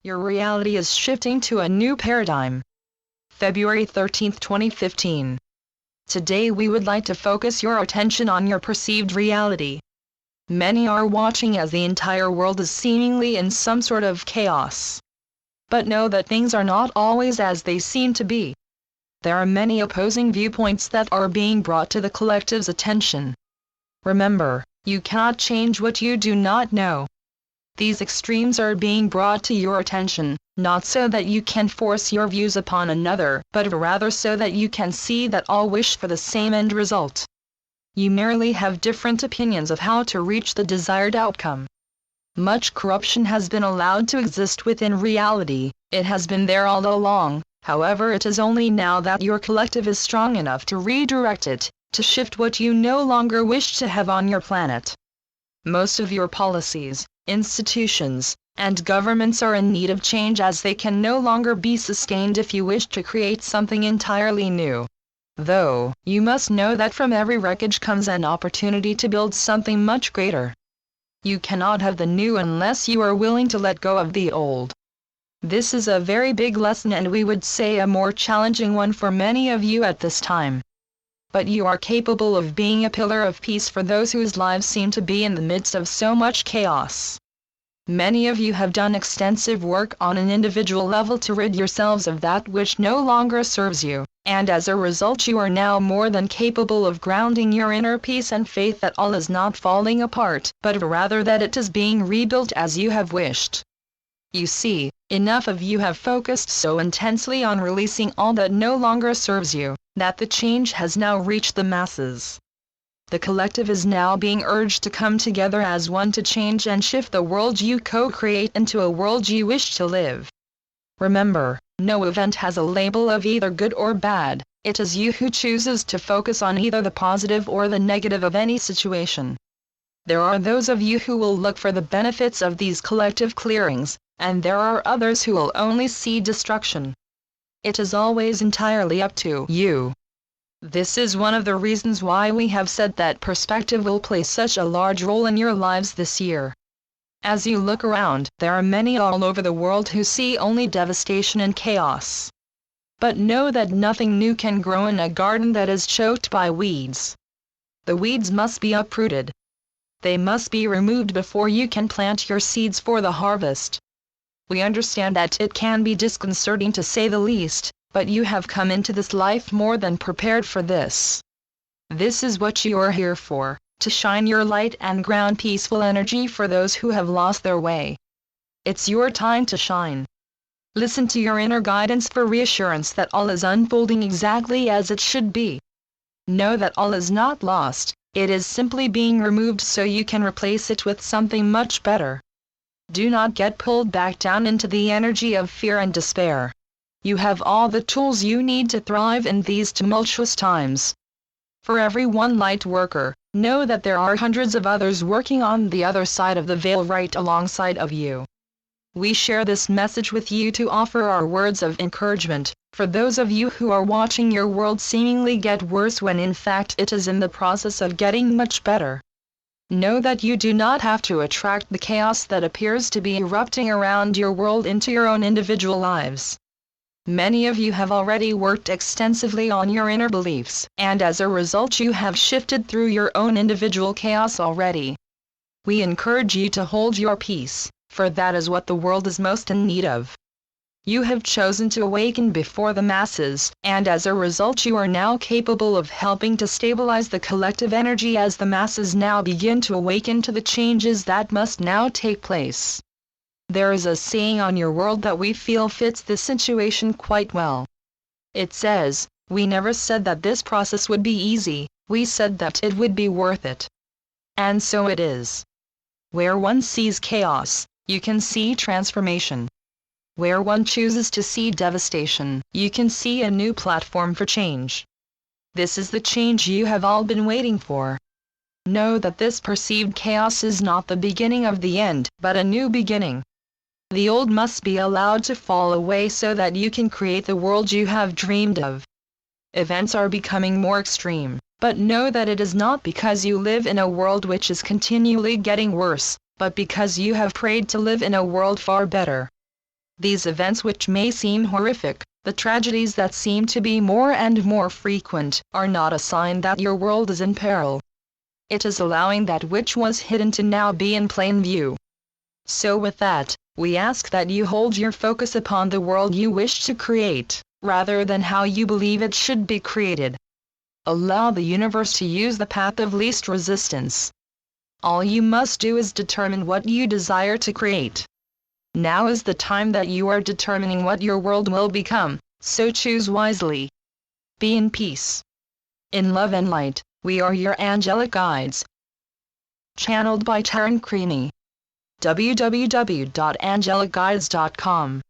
Your reality is shifting to a new paradigm. February 13, 2015. Today we would like to focus your attention on your perceived reality. Many are watching as the entire world is seemingly in some sort of chaos. But know that things are not always as they seem to be. There are many opposing viewpoints that are being brought to the collective's attention. Remember, you cannot change what you do not know. These extremes are being brought to your attention, not so that you can force your views upon another, but rather so that you can see that all wish for the same end result. You merely have different opinions of how to reach the desired outcome. Much corruption has been allowed to exist within reality. It has been there all along, however it is only now that your collective is strong enough to redirect it, to shift what you no longer wish to have on your planet. Most of your policies, institutions, and governments are in need of change as they can no longer be sustained if you wish to create something entirely new. Though, you must know that from every wreckage comes an opportunity to build something much greater. You cannot have the new unless you are willing to let go of the old. This is a very big lesson and we would say a more challenging one for many of you at this time. But you are capable of being a pillar of peace for those whose lives seem to be in the midst of so much chaos. Many of you have done extensive work on an individual level to rid yourselves of that which no longer serves you, and as a result you are now more than capable of grounding your inner peace and faith that all is not falling apart, but rather that it is being rebuilt as you have wished. You see, enough of you have focused so intensely on releasing all that no longer serves you, that the change has now reached the masses. The collective is now being urged to come together as one to change and shift the world you co-create into a world you wish to live. Remember, no event has a label of either good or bad. It is you who chooses to focus on either the positive or the negative of any situation. There are those of you who will look for the benefits of these collective clearings, and there are others who will only see destruction. It is always entirely up to you. This is one of the reasons why we have said that perspective will play such a large role in your lives this year. As you look around, there are many all over the world who see only devastation and chaos. But know that nothing new can grow in a garden that is choked by weeds. The weeds must be uprooted. They must be removed before you can plant your seeds for the harvest. We understand that it can be disconcerting to say the least, but you have come into this life more than prepared for this. This is what you are here for, to shine your light and ground peaceful energy for those who have lost their way. It's your time to shine. Listen to your inner guidance for reassurance that all is unfolding exactly as it should be. Know that all is not lost, it is simply being removed so you can replace it with something much better. Do not get pulled back down into the energy of fear and despair. You have all the tools you need to thrive in these tumultuous times. For every one light worker, know that there are hundreds of others working on the other side of the veil right alongside of you. We share this message with you to offer our words of encouragement, for those of you who are watching your world seemingly get worse when in fact it is in the process of getting much better. Know that you do not have to attract the chaos that appears to be erupting around your world into your own individual lives. Many of you have already worked extensively on your inner beliefs, and as a result you have shifted through your own individual chaos already. We encourage you to hold your peace, for that is what the world is most in need of. You have chosen to awaken before the masses, and as a result you are now capable of helping to stabilize the collective energy as the masses now begin to awaken to the changes that must now take place. There is a saying on your world that we feel fits this situation quite well. It says, "We never said that this process would be easy, we said that it would be worth it." And so it is. Where one sees chaos, you can see transformation. Where one chooses to see devastation, you can see a new platform for change. This is the change you have all been waiting for. Know that this perceived chaos is not the beginning of the end, but a new beginning. The old must be allowed to fall away so that you can create the world you have dreamed of. Events are becoming more extreme, but know that it is not because you live in a world which is continually getting worse, but because you have prayed to live in a world far better. These events, which may seem horrific, the tragedies that seem to be more and more frequent, are not a sign that your world is in peril. It is allowing that which was hidden to now be in plain view. So with that, we ask that you hold your focus upon the world you wish to create, rather than how you believe it should be created. Allow the universe to use the path of least resistance. All you must do is determine what you desire to create. Now is the time that you are determining what your world will become, so choose wisely. Be in peace. In love and light, we are your angelic guides. Channeled by Taryn Creaney. www.angelic-guides.com